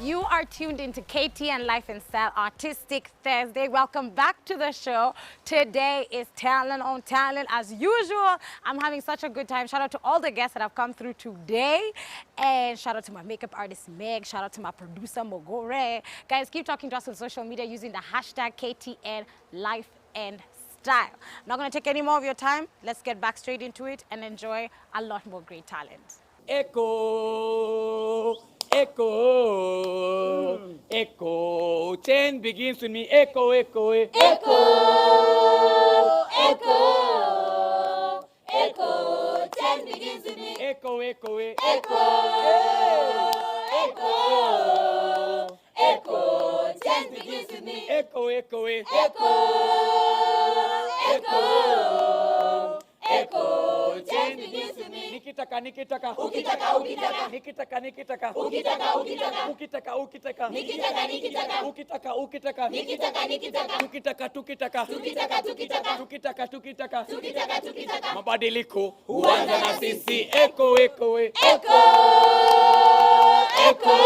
You are tuned into KTN Life and Style Artistic Thursday. Welcome back to the show. Today is Talent on Talent. As usual, I'm having such a good time. Shout out to all the guests that have come through today. And shout out to my makeup artist, Meg. Shout out to my producer, Mogore. Guys, keep talking to us on social media using the hashtag KTN Life and Style. Not going to take any more of your time. Let's get back straight into it and enjoy a lot more great talent. Echo, echo, echo. 10 begins with me. Echo, echo, echo, echo, echo. 10 begins with me. Echo, echo, echo, echo, echo. 10 begins with me. Echo, echo, echo, echo, echo. 10 begins with me. Nikitaka, nikitaka, ukitaka, ukitaka, nikitaka, nikitaka, ukitaka, ukitaka, ukitaka, ukitaka, nikitaka, nikitaka, ukitaka, ukitaka, nikitaka, nikitaka, tukitaka, tukitaka, tukitaka, tukitaka, tukitaka, tukitaka, tukitaka, tukitaka. Mabadiliko huanza na sisi. Echo, echo, echo, echo,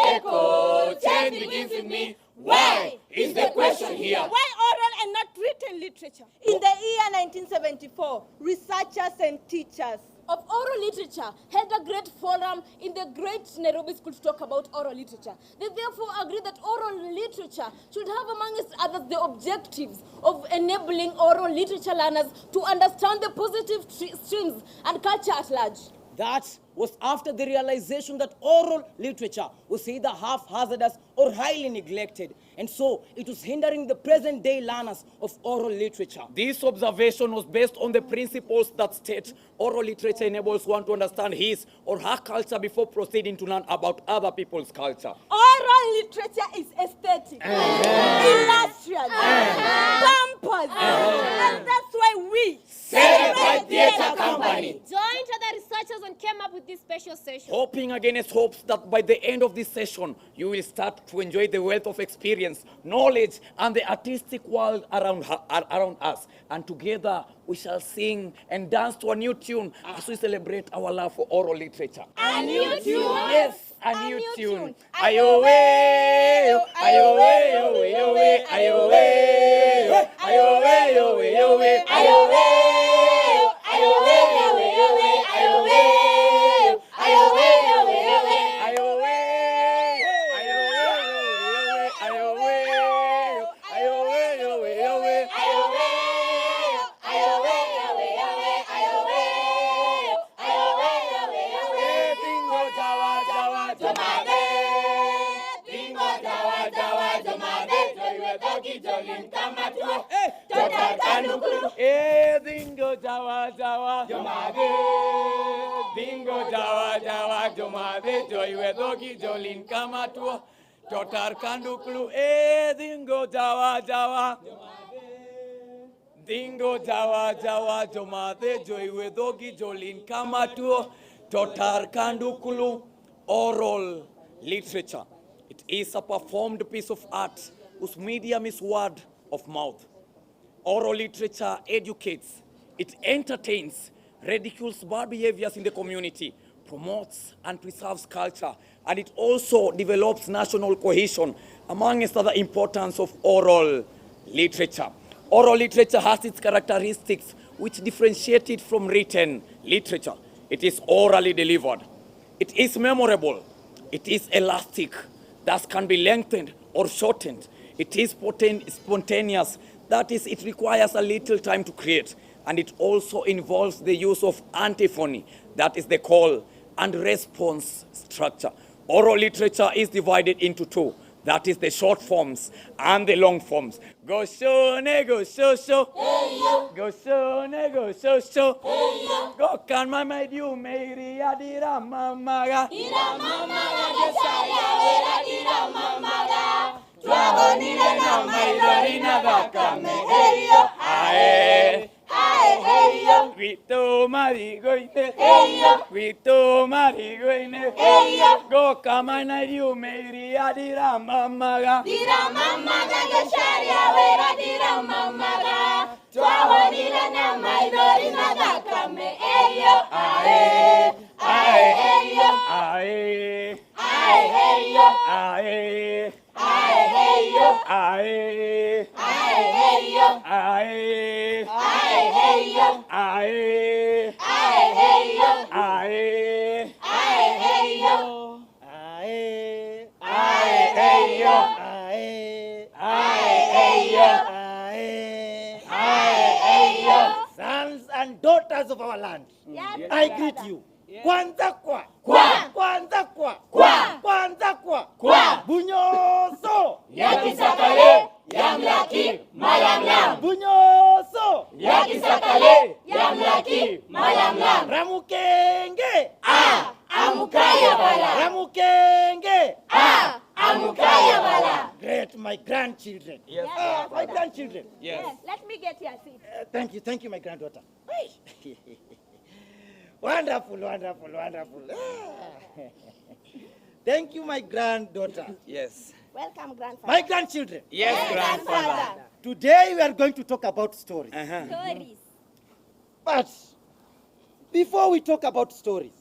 echo. 10 begins with me. Why is the question here? Why oral and not written literature? In the year 1974, researchers and teachers of oral literature held a great forum in the great Nairobi school to talk about oral literature. They therefore agreed that oral literature should have, among others, the objectives of enabling oral literature learners to understand the positive streams and culture at large. That was after the realization that oral literature was either half-hazardous or highly neglected. And so it was hindering the present-day learners of oral literature. This observation was based on the principles that state oral literature enables one to understand his or her culture before proceeding to learn about other people's culture. Oral literature is aesthetic, illustrious, pampered, and that's why we, Celebrate Theatre Company, joined other researchers and came up with this special session. Hoping against hopes that by the end of this session, you will start to enjoy the wealth of experience, knowledge, and the artistic world around us. And together, we shall sing and dance to a new tune as we celebrate our love for oral literature. A new tune? Yes, a new tune. Ayo-way, ayo-way, ayo-way, ayo-way, ayo-way, ayo-way, ayo-way. Dingo jawa jawa jomade, dingo jawa jawa jomade, joiwe dogi jolin kamatua, totar kanduklu. Dingo jawa jawa jomade, dingo jawa jawa jomade, joiwe dogi jolin kamatua, totar kanduklu. Oral literature. It is a performed piece of art whose medium is word of mouth. Oral literature educates, it entertains, ridicules bad behaviors in the community, promotes and preserves culture, and it also develops national cohesion, amongst other importance of oral literature. Oral literature has its characteristics which differentiate it from written literature. It is orally delivered. It is memorable. It is elastic, thus can be lengthened or shortened. It is spontaneous. That is, it requires a little time to create, and it also involves the use of antiphony, that is the call and response structure. Oral literature is divided into two, that is the short forms and the long forms. Go show, go show, show. Go show, go show, show. Go can my maid you Mary adira mamaga. Dira mamaga, desaya dira mamaga. Tuagonile na maidorina bakame heyo Ae heyo Grito marigoine heyo Grito marigoine heyo Go kamana you Mary adira mamaga. Dira mamaga gesharia wera dira mamaga. Tuagonile na maidorina bakame heyo Ae heyo Ae Aye, hey, yo. Aye. Aye, hey, yo. Aye. Aye, hey, yo. Aye. Aye, hey, yo. Aye. Aye, hey, yo. Aye. Aye, hey, yo. Aye. Aye, hey, yo. Aye. Aye, hey, yo. Aye. Aye, hey, yo. Sons and daughters of our land, I greet you. Kwanza kwa. Kwa. Kwanza kwa. Kwa. Kwanza kwa. Kwa. Bunyoso. Yakisakale, yamlaki, malamlam. Bunyoso. Yakisakale, yamlaki, malamlam. Ramukenge. Amukaya bala. Ramukenge. Amukaya bala. Great, my grandchildren. Yes. My grandchildren. Yes. Let me get your seat. Thank you, my granddaughter. Wonderful, wonderful, wonderful. Thank you, my granddaughter. Yes. Welcome, grandfather. My grandchildren. Yes, grandfather. Today we are going to talk about stories. Stories. But before we talk about stories,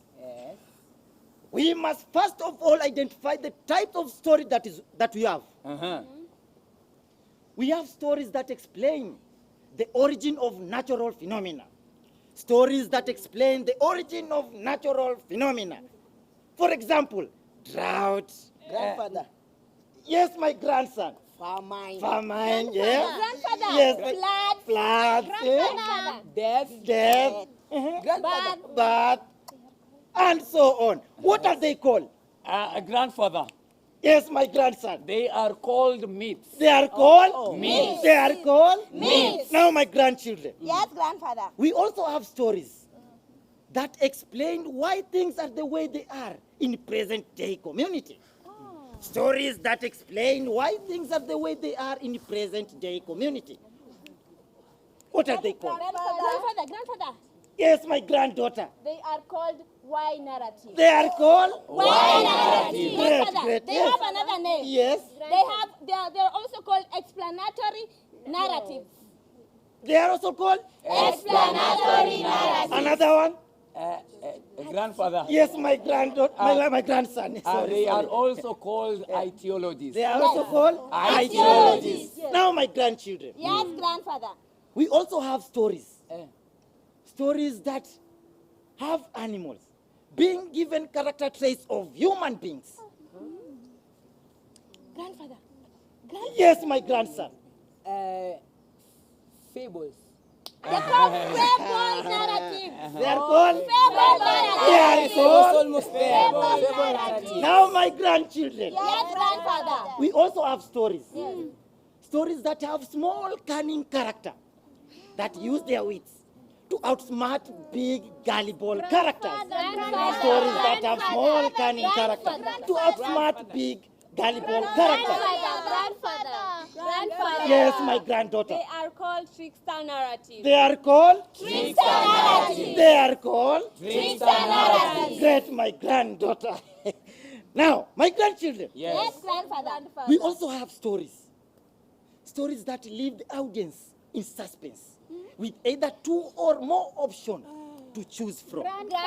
we must first of all identify the type of story that we have. We have stories that explain the origin of natural phenomena. Stories that explain the origin of natural phenomena. For example, drought. Grandfather. Yes, my grandson. Famine. Famine, yes. Grandfather. Yes, Floods. floods, yes. Grandfather. Death, Grandfather. birth, and so on. What are they called? Grandfather, Yes, my grandson. they are called myths. They are called Myths. They are called Myths. Now, my grandchildren, Yes, grandfather. we also have stories that explain why things are the way they are in present-day community. Stories that explain why things are the way they are in present-day community. What are they called? Grandfather. Yes, my granddaughter. They are called why narrative. They are called Why narrative. Great, great, They yes. have another name. Yes. They're also called explanatory narratives. They are also called Explanatory narratives. another one. Grandfather, Yes, my granddaughter, my grandson. Sorry, they are sorry. also called ideologies. They are also called Ideologies. Yes. Now, my grandchildren, Yes, grandfather. we also have stories. Stories that have animals being given character traits of human beings. Grandfather. Yes, my grandson. Fables. They're called fable narratives. They are called. Fable They narratives. are called. Almost there. Fable narrative. Now, my grandchildren, Yes, grandfather. we also have stories. Stories that have small cunning character that use their wits to outsmart big gullible characters. Stories that have small cunning character to outsmart big gullible characters. Grandfather. Yes, my granddaughter. They are called trickster narratives. They are called. Trickster narratives. They are called. Trickster narratives. Great, my granddaughter. Now, my grandchildren, Yes, grandfather. we also have stories. Stories that leave the audience in suspense with either two or more options to choose from. Grandfather.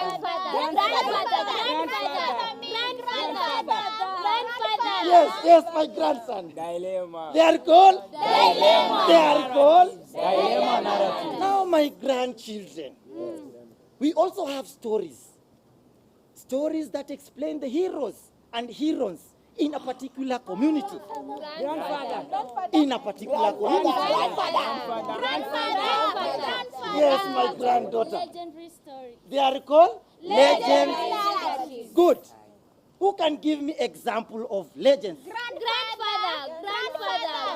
Yes, my grandson. Dilemma. They are called. They are called. Dilemma narrative. Now, my grandchildren, we also have stories. Stories that explain the heroes and heroines in a particular community. In a particular community. Yes, my granddaughter. Legendary story. They are called legends. Narratives. Good. Who can give me example of legends? Grandfather.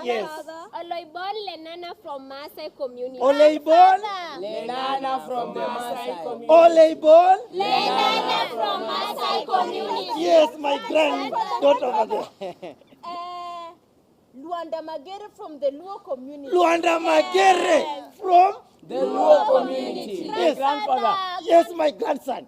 Yes. Oloibon Lenana from Maasai community. Oleibol. Lenana from the Maasai community. Oleibol. Lenana from Maasai community. Yes, my granddaughter over there. Luanda Magere from the Luo community. Luanda Magere from. The Luo community. Yes. Grandfather, Yes, my grandson.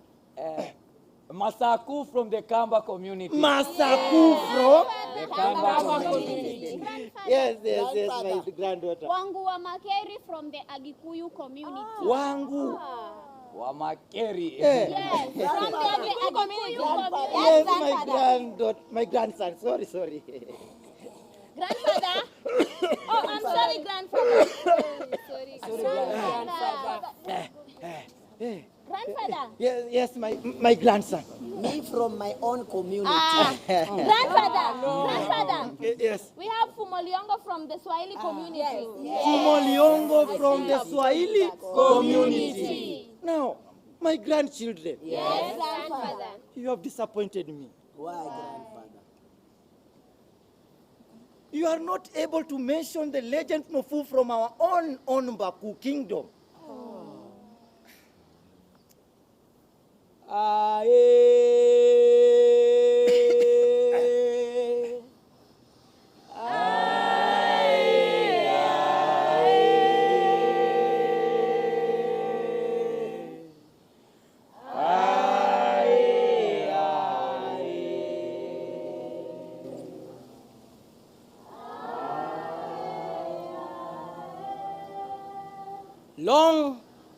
Masaku from the Kamba community. Masaku from. The Kamba community. Yes, my granddaughter. Wangu wa Makeri from the Agikuyu community. Wangu. Wamakeri. Yes, from the Agikuyu community. Yes, Grandfather. my grandson. Sorry. Grandfather? Oh, I'm sorry, grandfather. Sorry. Grandfather. Yes, my grandson. Me from my own community. Grandfather. Yes. We have Fumoliongo from the Swahili community. Fumoliongo from the Swahili Community. Now, my grandchildren, Yes, grandfather. you have disappointed me. Why, grandfather? You are not able to mention the legend Mufu from our own Mbaku kingdom.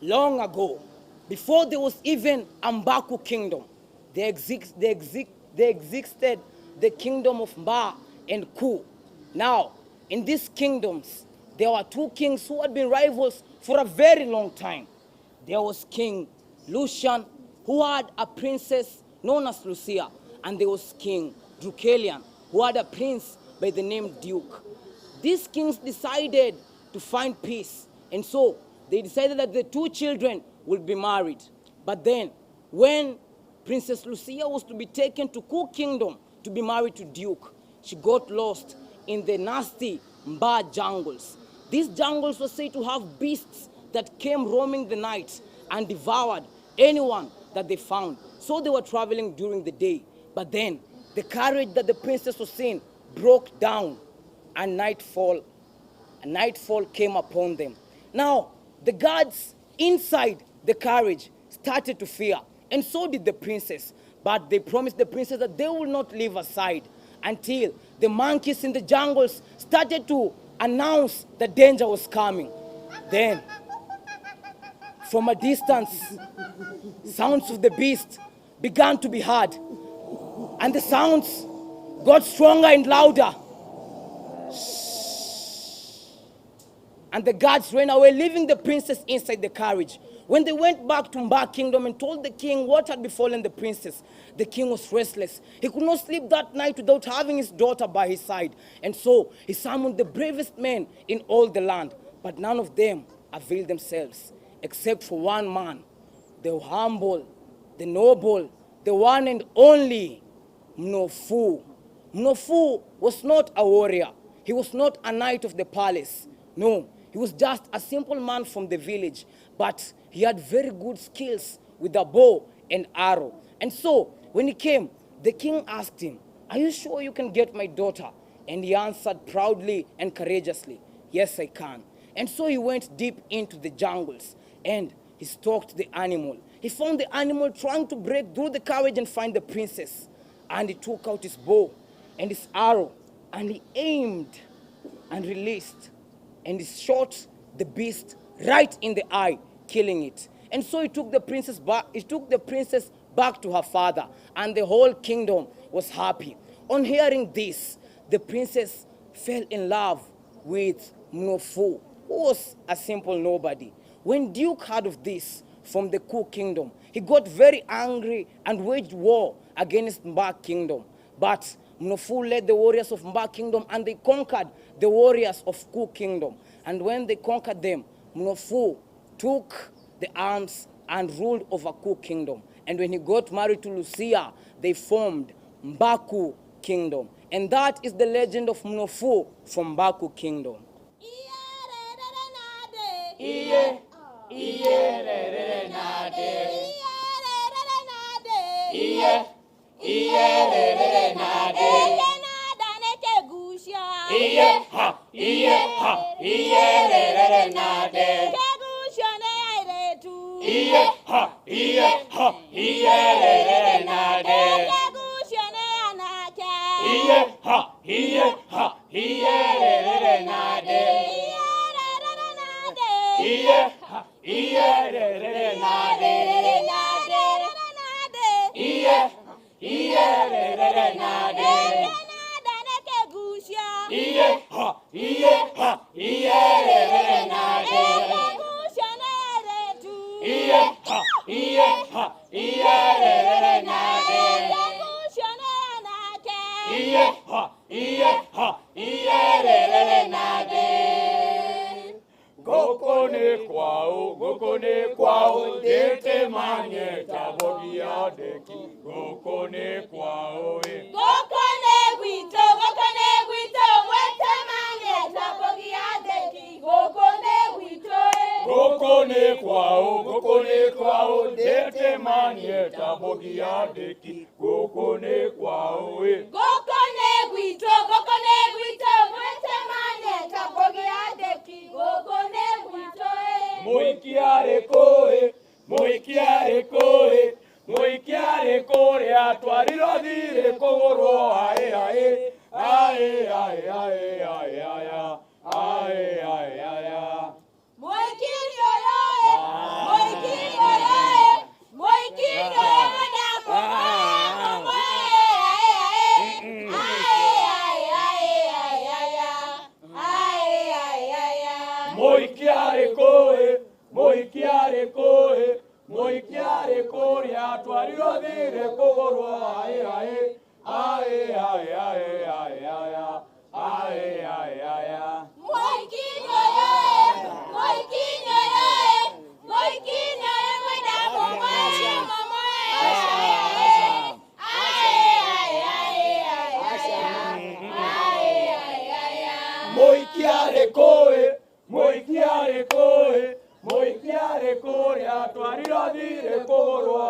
Long ago, before there was even Mbaku kingdom, there existed the kingdom of Mba and Ku. Now, in these kingdoms, there were two kings who had been rivals for a very long time. There was King Lucian, who had a princess known as Lucia, and there was King Deucalion, who had a prince by the name Duke. These kings decided to find peace, and so they decided that the two children would be married. But then, when Princess Lucia was to be taken to Ku Kingdom to be married to Duke, she got lost in the nasty Mba jungles. These jungles were said to have beasts that came roaming the night and devoured anyone that they found. So they were traveling during the day. But then, the courage that the princess was in broke down, and nightfall came upon them. Now, the guards inside the carriage started to fear, and so did the princess. But they promised the princess that they will not leave her side until the monkeys in the jungles started to announce that danger was coming. Then, from a distance, sounds of the beast began to be heard, and the sounds got stronger and louder. And the guards ran away, leaving the princess inside the carriage. When they went back to Mba Kingdom and told the king what had befallen the princess, the king was restless. He could not sleep that night without having his daughter by his side. And so he summoned the bravest men in all the land. But none of them availed themselves, except for one man, the humble, the noble, the one and only Mufu. Mufu was not a warrior. He was not a knight of the palace. No, he was just a simple man from the village, but he had very good skills with a bow and arrow. And so, when he came, the king asked him, "Are you sure you can get my daughter?" And he answered proudly and courageously, "Yes, I can." And so he went deep into the jungles, and he stalked the animal. He found the animal trying to break through the carriage and find the princess. And he took out his bow and his arrow, and he aimed and released, and he shot the beast right in the eye, killing it. And so he took the princess back to her father, and the whole kingdom was happy. On hearing this, the princess fell in love with Mufu, who was a simple nobody. When Duke heard of this from the Ku kingdom, he got very angry and waged war against Mba kingdom. But Mufu led the warriors of Mba kingdom, and they conquered the warriors of Ku kingdom. And when they conquered them, Mufu took the arms and ruled over Ku kingdom. And when he got married to Lucia, they formed Mbaku kingdom. And that is the legend of Mufu from Mbaku kingdom. Iye, iye, re, re, na, de. Iye, iye, re, re, na, de. Iye, ha, iye, ha, iye, re, re, na, de. Iye, ha, iye, ha, iye, re, re, na, de. Iye, ha, iye, ha, iye, re, re, na, de. Iye, ha, iye, re, re, na, de. iye ha iyerere nade. Iye ha iyerere nade. Iye ha iyerere nade. Gokone kwao, dete manye tabogia deki. Gokone kwao, Gokone gwito, wete manye tabogia deki. Gokone gwito, Gokone kwao, dete manye tabogia deki. Gokone kwao, Gokone gwito, wete manye tabogia deki. Gokone gwito, moikiare koe, atwariro dire kogoro, ae, moikiare koe, atwariro dire kogoro, moikiare koe, atwariro dire kogoro,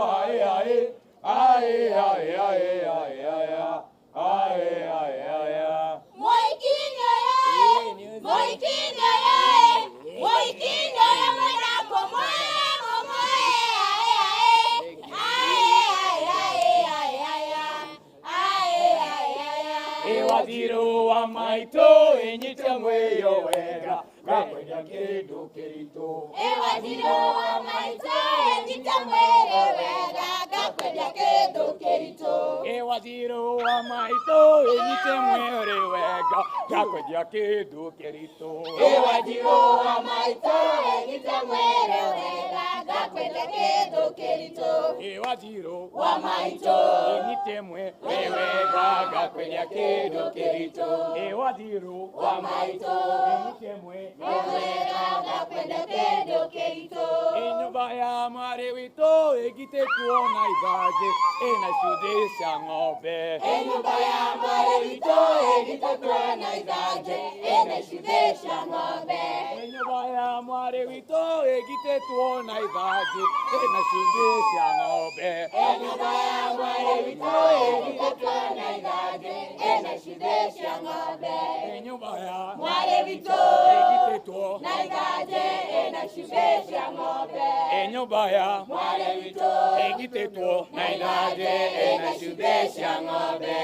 Ewaziro wa maito, enyita mweyo wega, kakwenya kedo kerito. Ewaziro wa maito, enyita mweyo wega, kakwenya kedo kerito. Ewaziro wa maito, enyita mweyo wega, kakwenya kedo kerito. Ewaziro wa maito, enyita mweyo wega, kakwenya kedo kerito. Ewaziro Wa maito, enyita mweyo wega, kakwenya kedo kerito. Ewaziro wa maito, enyita mweyo wega, kakwenya kedo kerito. Enyumba ya marewito, egite tuona ibaje, ena shudesha ng'ombe. Enyumba ya marewito, egite tuona ibaje, ena shudesha ng'ombe. Enyumba ya marewito, egite tuona ibaje, ena shudesha ng'ombe. Enyumba ya marewito, egite tuona ibaje, ena shudesha ng'ombe. Enyumba ya Marewito, egite tuona ibaje, ena shudesha ng'ombe. Enyumba ya Marewito, egite tuona ibaje, ena shudesha ng'ombe.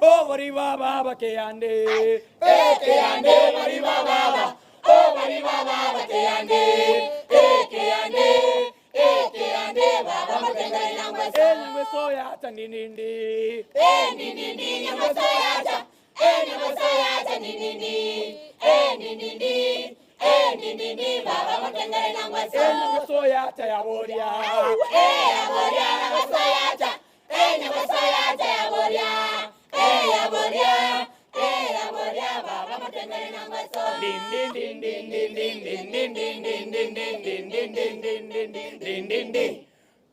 Bari baba ke ande, ke ande, bari baba, bari baba ke ande, ke ande, baba matengere nyangwesa. enywe soya tandinindi. Nindindi nyangwesa yacha, nyangwesa yacha nindindi, nindindi, baba matengere nyangwesa. Enywe soya tayaboria. Yaboria, nyangwesa yacha, nyangwesa yacha yaboria, yaboria, baba matengere nyangwesa.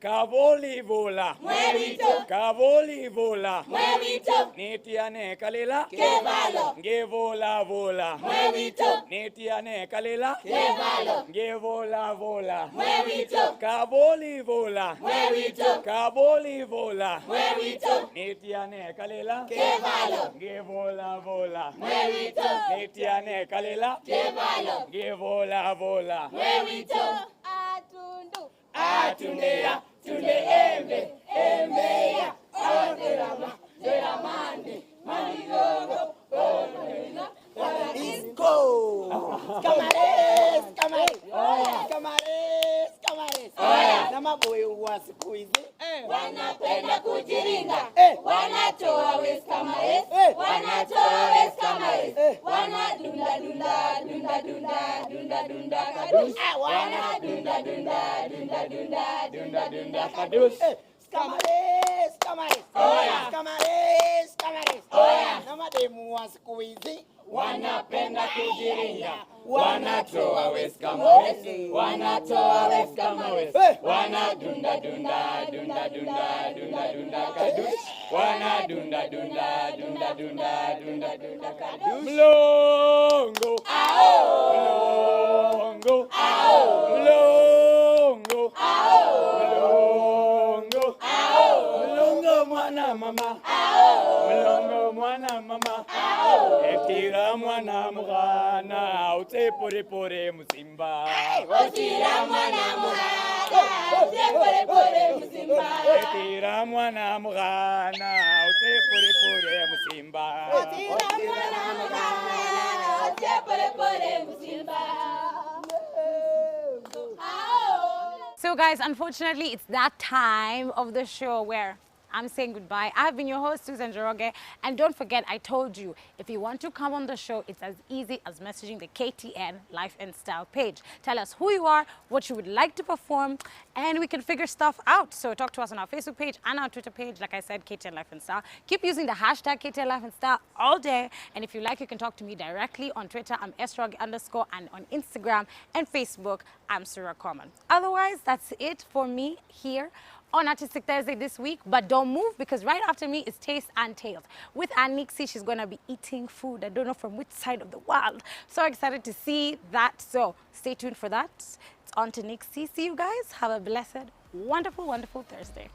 Cavoli vola, Mwevito, cavoli vola, mwevito, netiane kalela, kevalo, ngevola vola, mwevito, netiane kalela, kevalo, ngevola vola, mwevito, cavoli vola, mwevito, cavoli vola, mwevito, netiane kalela, kevalo, ngevola vola, mwevito, netiane kalela, kevalo, ngevola vola, mwevito, atundu, atunea, tunde embe, embeya, oderama, deramandi, manigogo, oderina, Disco! Camares, camares. Camares, camares. Na maboyo wa siku hizi. wanapenda kujiringa, Eh. wanatoa weskamares, Eh. wanatoa Kadus. Scamares, scamares. Oya. Scamares, scamares. Oya. Na mademu wa siku hizi Wanapenda kujiringa, wanatoa west kama west, wanatoa west kama west, wanadunda dunda dunda dunda dunda dunda kadus, wanadunda dunda dunda dunda dunda dunda kadus. Mlongo, mlongo, mlongo, mlongo, mlongo mwana mama, mlongo mwana mama. Etira mwana mugana, ute pore pore musimba. Otira mwana mugana, ute pore pore musimba. Etira mwana mugana, ute pore pore musimba. Otira mwana mugana, ute pore pore musimba. So guys, unfortunately, it's that time of the show where I'm saying goodbye. I've been your host, Susan Joroge. And don't forget, I told you, if you want to come on the show, it's as easy as messaging the KTN Life and Style page. Tell us who you are, what you would like to perform, and we can figure stuff out. So talk to us on our Facebook page and our Twitter page. Like I said, KTN Life and Style. Keep using the hashtag KTN Life and Style all day. And if you like, you can talk to me directly on Twitter. I'm _, and on Instagram and Facebook, I'm Surah Common. Otherwise, that's it for me here on Artistic Thursday this week. But don't move, because right after me is Taste and Tales with Nixie. She's going to be eating food. I don't know from which side of the world. So excited to see that. So stay tuned for that. It's on to Nixie. See you guys. Have a blessed, wonderful, wonderful Thursday.